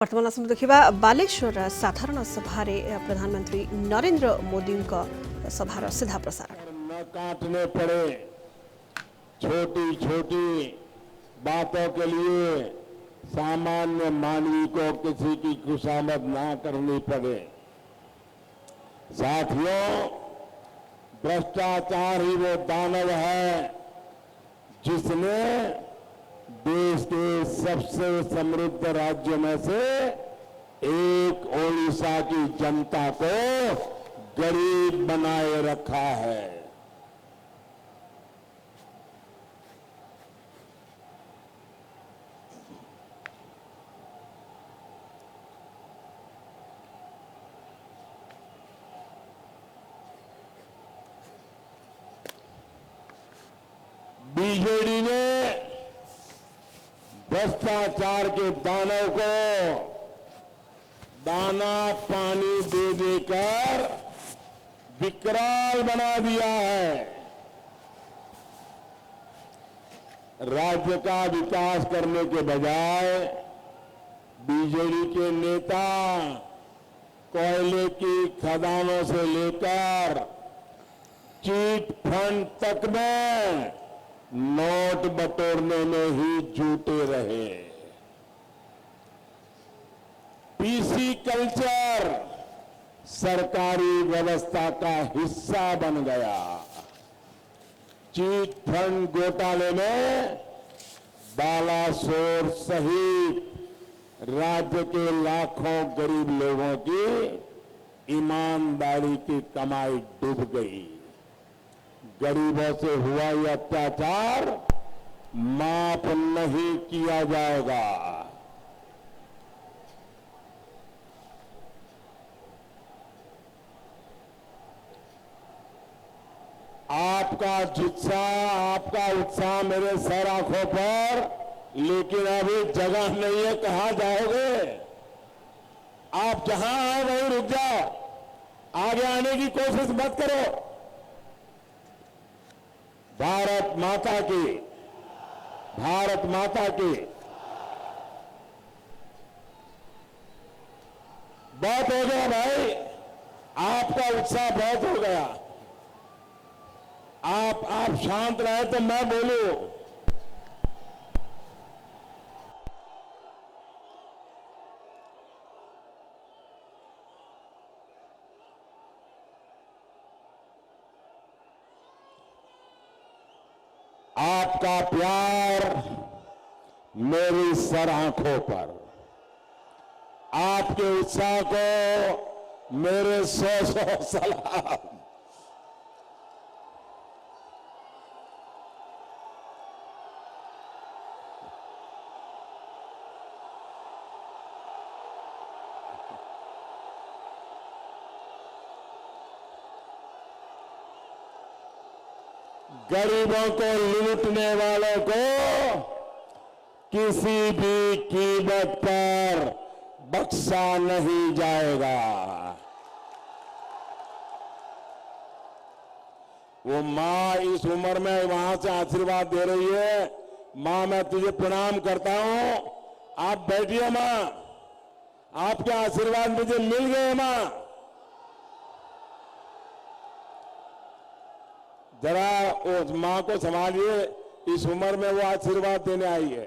वर्तमान समय देखा बालेश्वर साधारण सभा प्रधानमंत्री नरेंद्र मोदी सभार सीधा प्रसारण न काटने पड़े छोटी छोटी बातों के लिए सामान्य मानवी को किसी की खुशामद ना करनी पड़े। साथियों, भ्रष्टाचार ही वो दानव है जिसने देश के सबसे समृद्ध राज्य में से एक ओडिशा की जनता को गरीब बनाए रखा है। बीजेडी ने भ्रष्टाचार के दानव को दाना पानी दे देकर विकराल बना दिया है। राज्य का विकास करने के बजाय बीजेडी के नेता कोयले की खदानों से लेकर चीट फंड तक में नोट बटोरने में ही जुटे रहे। पीसी कल्चर सरकारी व्यवस्था का हिस्सा बन गया। चीट फंड घोटाले में बालासोर सहित राज्य के लाखों गरीब लोगों की ईमानदारी की कमाई डूब गई। गरीबों से हुआ यह अत्याचार माफ नहीं किया जाएगा। आपका जुत्साह, आपका उत्साह मेरे सर आंखों पर, लेकिन अभी जगह नहीं है। कहां जाओगे? आप जहां आए वहीं रुक जाओ, आगे आने की कोशिश मत करो। भारत माता की, भारत माता की। बहुत हो गया भाई, आपका उत्साह बहुत हो गया। आप शांत रहे तो मैं बोलूं। आपका प्यार मेरी सर आंखों पर, आपके उत्साह को मेरे सौ सलाम। गरीबों को लूटने वालों को किसी भी कीमत पर बख्शा नहीं जाएगा। वो मां इस उम्र में वहां से आशीर्वाद दे रही है। मां, मैं तुझे प्रणाम करता हूं। आप बैठिए मां, आपके आशीर्वाद मुझे मिल गए मां। जरा उस मां को संभालिए, इस उम्र में वो आशीर्वाद देने आई है।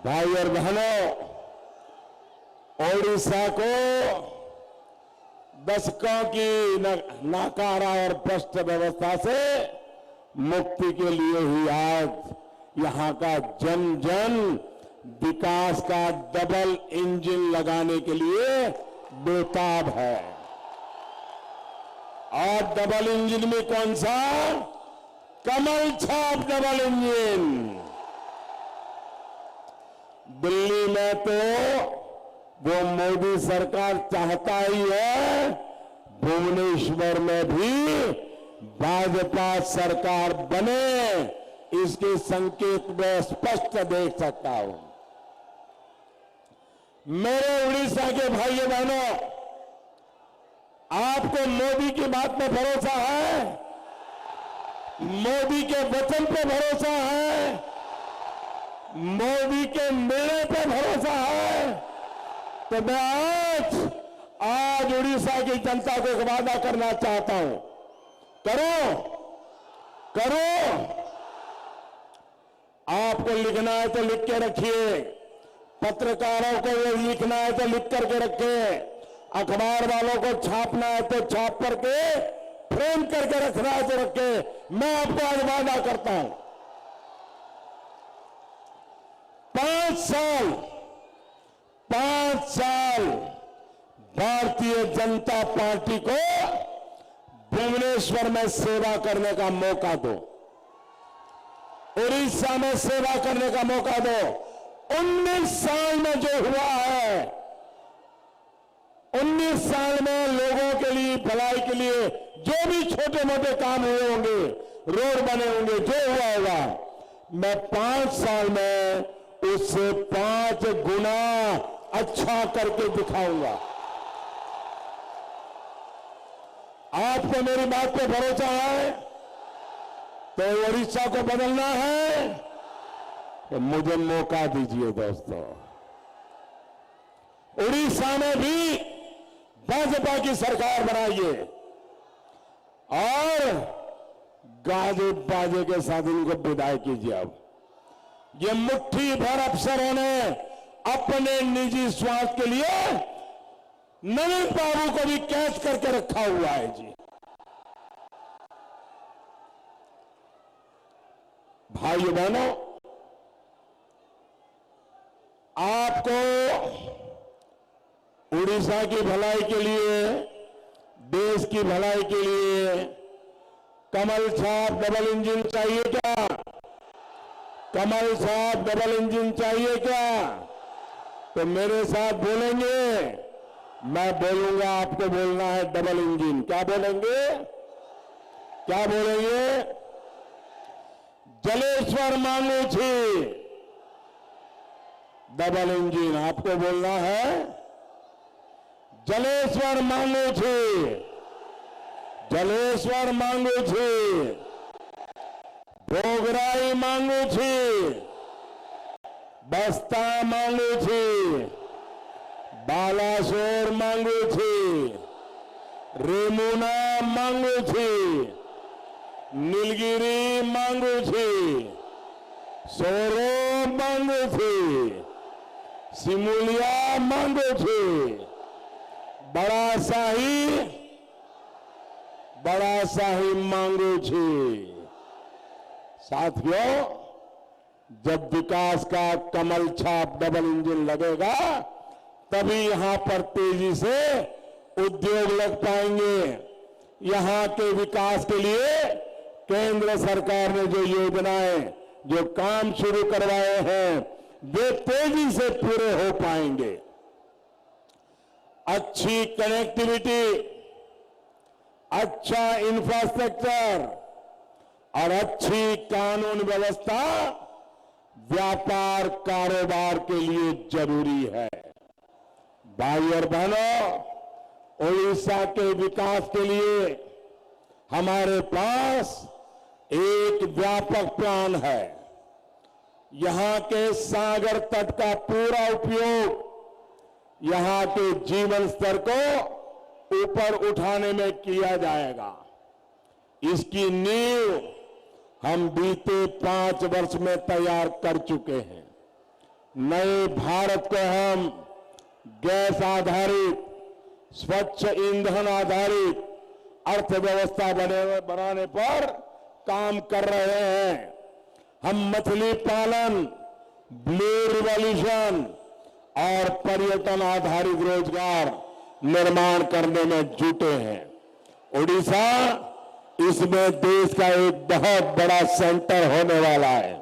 भाई और बहनों, ओडिशा को दशकों की नाकारा और भ्रष्ट व्यवस्था से मुक्ति के लिए ही आज यहां का जन जन विकास का डबल इंजन लगाने के लिए बेताब है। और डबल इंजन में कौन सा? कमल छाप डबल इंजन। दिल्ली में तो वो मोदी सरकार चाहता ही है, भुवनेश्वर में भी भाजपा सरकार बने, इसके संकेत में स्पष्ट देख सकता हूं। मेरे उड़ीसा के भाइयों बहनों, आपको मोदी की बात पे भरोसा है? मोदी के वचन पे भरोसा है? मोदी के निर्णय पे भरोसा है? तो मैं आज उड़ीसा की जनता को एक वादा करना चाहता हूं। करो, करो। आपको लिखना है तो लिख के रखिए, पत्रकारों को ये लिखना है तो लिख करके रखें, अखबार वालों को छापना है तो छाप करके फ्रेम करके रखना है तो रखे। मैं आपको आज वादा करता हूं, 5 साल भारतीय जनता पार्टी को भुवनेश्वर में सेवा करने का मौका दो, उड़ीसा में सेवा करने का मौका दो। 19 साल में जो हुआ है, 19 साल में लोगों के लिए, भलाई के लिए जो भी छोटे मोटे काम हुए होंगे, रोड बने होंगे, जो हुआ होगा, मैं 5 साल में उससे 5 गुना अच्छा करके दिखाऊंगा। आपको मेरी बात पे भरोसा है? तो उड़ीसा को बदलना है तो मुझे मौका दीजिए दोस्तों। उड़ीसा में भी भाजपा की सरकार बनाइए और गाजे बाजे के साथ इनको विदाई कीजिए। अब ये मुट्ठी भर अफसरों ने अपने निजी स्वार्थ के लिए नवीन बाबू को भी कैद करके रखा हुआ है जी। भाइयों बहनों, आपको उड़ीसा की भलाई के लिए, देश की भलाई के लिए कमल छाप डबल इंजन चाहिए क्या? कमल छाप डबल इंजन चाहिए क्या? तो मेरे साथ बोलेंगे, मैं बोलूंगा, आपको बोलना है डबल इंजन। क्या बोलेंगे? क्या बोलेंगे? जलेश्वर मांगू छी डबल इंजन। आपको बोलना है जलेश्वर मांगू छी, जलेश्वर मांगू छी, भोगराई मांगू छी, बस्ता मांगू छी, बालासोर मांगू छी, रेमुना मांगू छी, नीलगिरी मांगू छी, सोरो मांगू छी, सिमुलिया मांगू छी, बड़ा शाही मांगू छी। साथियों, जब विकास का कमल छाप डबल इंजन लगेगा तभी यहां पर तेजी से उद्योग लग पाएंगे। यहां के विकास के लिए केंद्र सरकार ने जो योजनाएं, जो काम शुरू करवाए हैं, वे तेजी से पूरे हो पाएंगे। अच्छी कनेक्टिविटी, अच्छा इंफ्रास्ट्रक्चर और अच्छी कानून व्यवस्था व्यापार कारोबार के लिए जरूरी है। भाई और बहनों, उड़ीसा के विकास के लिए हमारे पास एक व्यापक प्लान है। यहां के सागर तट का पूरा उपयोग यहां के जीवन स्तर को ऊपर उठाने में किया जाएगा। इसकी नींव हम बीते 5 वर्ष में तैयार कर चुके हैं। नए भारत को हम गैस आधारित, स्वच्छ ईंधन आधारित अर्थव्यवस्था बनाने पर काम कर रहे हैं। हम मछली पालन, ब्लू रिवॉल्यूशन और पर्यटन आधारित रोजगार निर्माण करने में जुटे हैं। उड़ीसा इसमें देश का एक बहुत बड़ा सेंटर होने वाला है।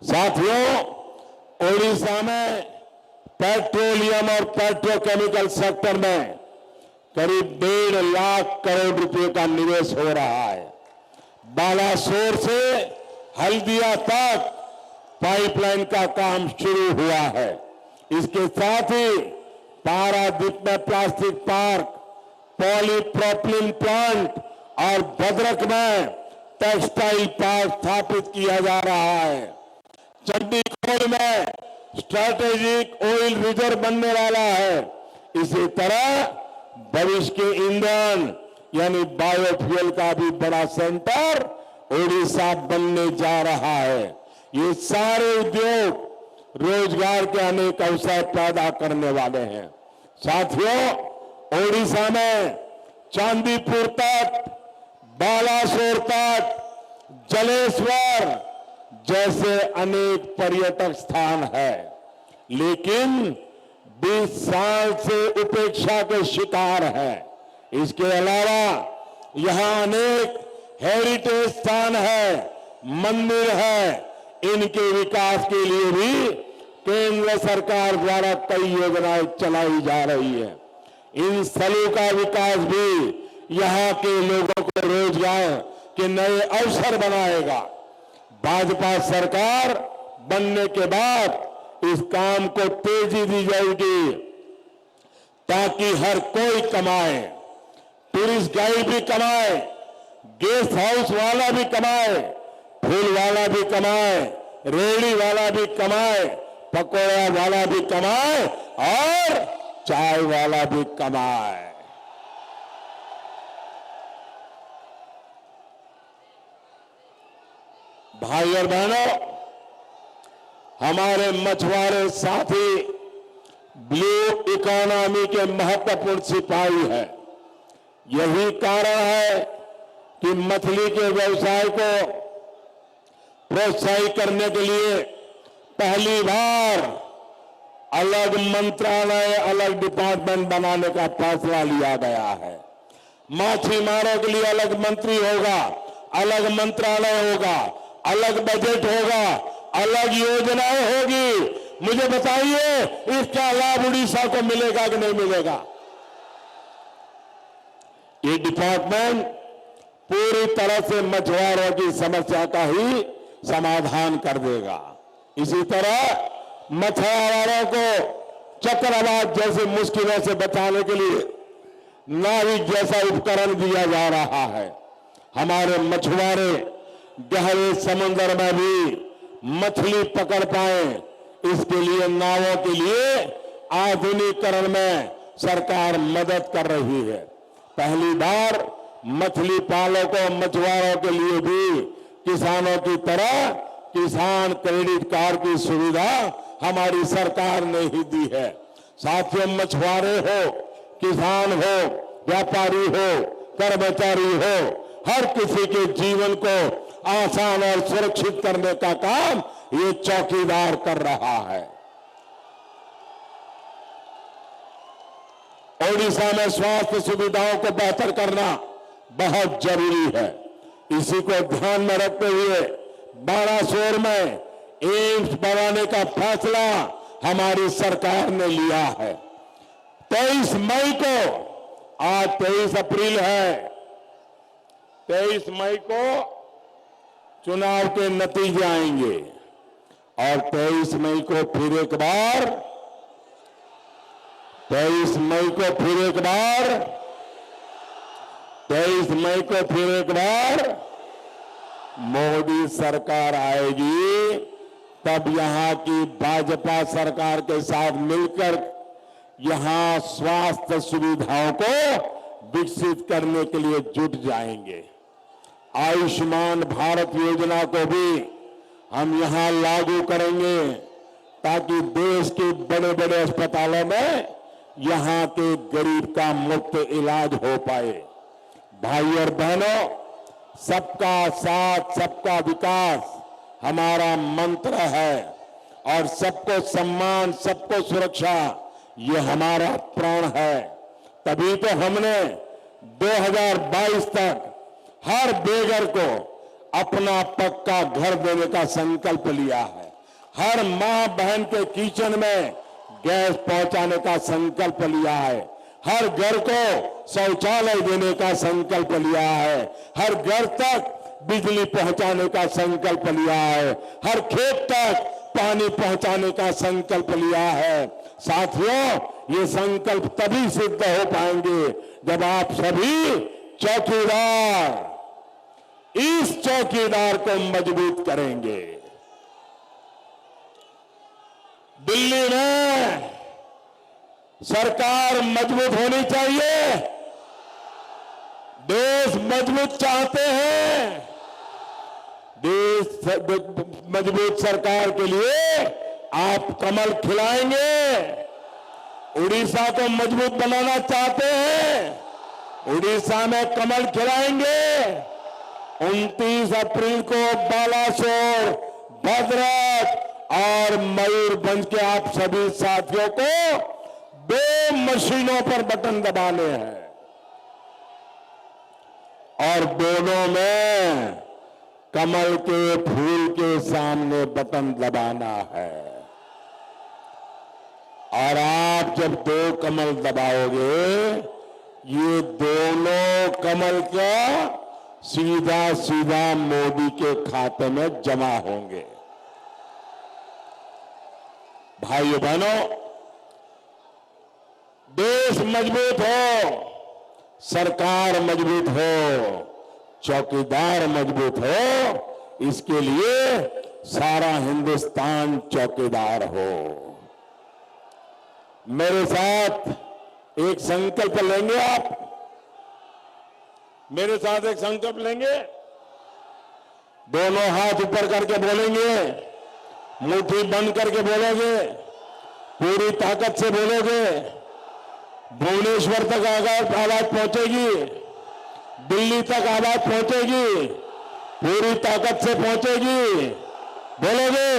साथियों, उड़ीसा में पेट्रोलियम और पेट्रोकेमिकल सेक्टर में करीब 1.5 लाख करोड़ रुपए का निवेश हो रहा है। बालासोर से हल्दिया तक पाइपलाइन का काम शुरू हुआ है। इसके साथ ही पारादीप में प्लास्टिक पार्क, पॉलीप्रोपिलीन प्लांट और भद्रक में टेक्सटाइल पार्क स्थापित किया जा रहा है। चंडीगढ़ में स्ट्रैटेजिक ऑयल रिजर्व बनने वाला है। इसी तरह भविष्य के ईंधन यानी बायोफ्यूल का भी बड़ा सेंटर ओडिशा बनने जा रहा है। ये सारे उद्योग रोजगार के अनेक अवसर पैदा करने वाले हैं। साथियों, ओडिशा में चांदीपुर तट, बालासोर तट, जलेश्वर जैसे अनेक पर्यटक स्थान है, लेकिन 20 साल से उपेक्षा के शिकार है। इसके अलावा यहां अनेक हेरिटेज स्थान है, मंदिर है। इनके विकास के लिए भी केंद्र सरकार द्वारा कई योजनाएं चलाई जा रही है। इन स्थलों का विकास भी यहां के लोगों को रोजगार के नए अवसर बनाएगा। भाजपा सरकार बनने के बाद इस काम को तेजी दी जाएगी ताकि हर कोई कमाए, टूरिस्ट गाइड भी कमाए, गेस्ट हाउस वाला भी कमाए, फूल वाला भी कमाए, रेहड़ी वाला भी कमाए, पकौड़ा वाला भी कमाए और चाय वाला भी कमाए। भाई और बहनों, हमारे मछुआरे साथी ब्लू इकोनॉमी के महत्वपूर्ण सिपाही हैं। यही कारण है कि मछली के व्यवसाय को प्रोत्साहित करने के लिए पहली बार अलग मंत्रालय, अलग डिपार्टमेंट बनाने का फैसला लिया गया है। मछुआरों के लिए अलग मंत्री होगा, अलग मंत्रालय होगा, अलग बजट होगा, अलग योजनाएं होगी। मुझे बताइए, इसका लाभ उड़ीसा को मिलेगा कि नहीं मिलेगा? ये डिपार्टमेंट पूरी तरह से मछुआरों की समस्या का ही समाधान कर देगा। इसी तरह मछुआरों को चक्रवात जैसी मुश्किलों से बचाने के लिए नाविक जैसा उपकरण दिया जा रहा है। हमारे मछुआरे गहरे समुद्र में भी मछली पकड़ पाए, इसके लिए नावों के लिए आधुनिकीकरण में सरकार मदद कर रही है। पहली बार मछली पालकों, मछुआरों के लिए भी किसानों की तरह किसान क्रेडिट कार्ड की सुविधा हमारी सरकार ने ही दी है। साथियों, मछुआरे हो, किसान हो, व्यापारी हो, कर्मचारी हो, हर किसी के जीवन को आसान और सुरक्षित करने का काम ये चौकीदार कर रहा है। ओडिशा में स्वास्थ्य सुविधाओं को बेहतर करना बहुत जरूरी है। इसी को ध्यान में रखते हुए बालासोर में एम्स बनाने का फैसला हमारी सरकार ने लिया है। 23 मई को, आज 23 अप्रैल है, 23 मई को चुनाव के नतीजे आएंगे और 23 मई को फिर एक बार 23 मई को फिर एक बार 23 मई को फिर एक बार मोदी सरकार आएगी। तब यहां की भाजपा सरकार के साथ मिलकर यहां स्वास्थ्य सुविधाओं को विकसित करने के लिए जुट जाएंगे। आयुष्मान भारत योजना को भी हम यहां लागू करेंगे ताकि देश के बड़े बड़े अस्पतालों में यहां के गरीब का मुफ्त इलाज हो पाए। भाई और बहनों, सबका साथ, सबका विकास हमारा मंत्र है और सबको सम्मान, सबको सुरक्षा ये हमारा प्रण है। तभी तो हमने 2022 तक हर बेघर को अपना पक्का घर देने का संकल्प लिया है। हर मां बहन के किचन में गैस पहुंचाने का संकल्प लिया है। हर घर को शौचालय देने का संकल्प लिया है। हर घर तक बिजली पहुंचाने का संकल्प लिया है, हर खेत तक पानी पहुंचाने का संकल्प लिया है। साथियों, ये संकल्प तभी सिद्ध हो पाएंगे जब आप सभी चौकीदार इस चौकीदार को मजबूत करेंगे। दिल्ली में सरकार मजबूत होनी चाहिए, देश मजबूत चाहते हैं। देश मजबूत सरकार के लिए आप कमल खिलाएंगे। उड़ीसा को मजबूत बनाना चाहते हैं, उड़ीसा में कमल खिलाएंगे। 29 अप्रैल को बालासोर, भद्रक और मयूरभंज के आप सभी साथियों को 2 मशीनों पर बटन दबाने हैं और दोनों में कमल के फूल के सामने बटन दबाना है। और आप जब 2 कमल दबाओगे, ये दोनों कमल का सीधा सीधा मोदी के खाते में जमा होंगे। भाइयों बहनों, देश मजबूत हो, सरकार मजबूत हो, चौकीदार मजबूत हो, इसके लिए सारा हिंदुस्तान चौकीदार हो। मेरे साथ एक संकल्प लेंगे आप? मेरे साथ एक संकल्प लेंगे? दोनों हाथ ऊपर करके बोलेंगे, मुट्ठी बंद करके बोलोगे, पूरी ताकत से बोलोगे। भुवनेश्वर तक आवाज पहुंचेगी, दिल्ली तक आवाज पहुंचेगी, पूरी ताकत से पहुंचेगी। बोलोगे?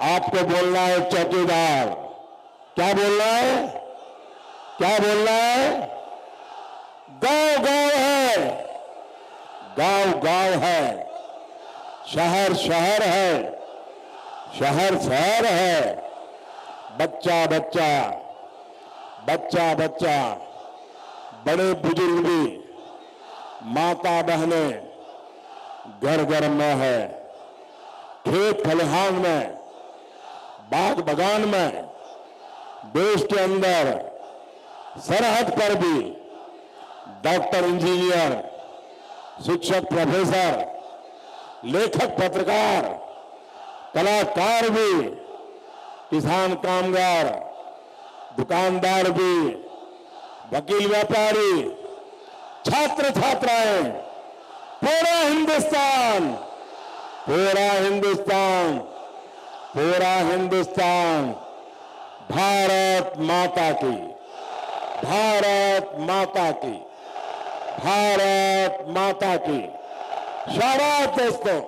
आपको बोलना है चौकीदार। क्या बोलना है? क्या बोलना है? गांव गांव है, गांव गांव है, शहर शहर है, शहर शहर है, बच्चा बच्चा, बच्चा बच्चा, बड़े बुजुर्ग भी, माता बहनें घर घर में है, खेत खलिहान में, बाग बगान में, देश के अंदर, सरहद पर भी डॉक्टर, इंजीनियर, शिक्षक, प्रोफेसर, लेखक, पत्रकार, कलाकार भी, किसान, कामगार, दुकानदार भी, वकील, व्यापारी, छात्र छात्राएं, पूरा हिंदुस्तान, पूरा हिंदुस्तान, पूरा हिंदुस्तान भारत माता की, भारत माता की, भारत माता की। शाबाश दोस्तों।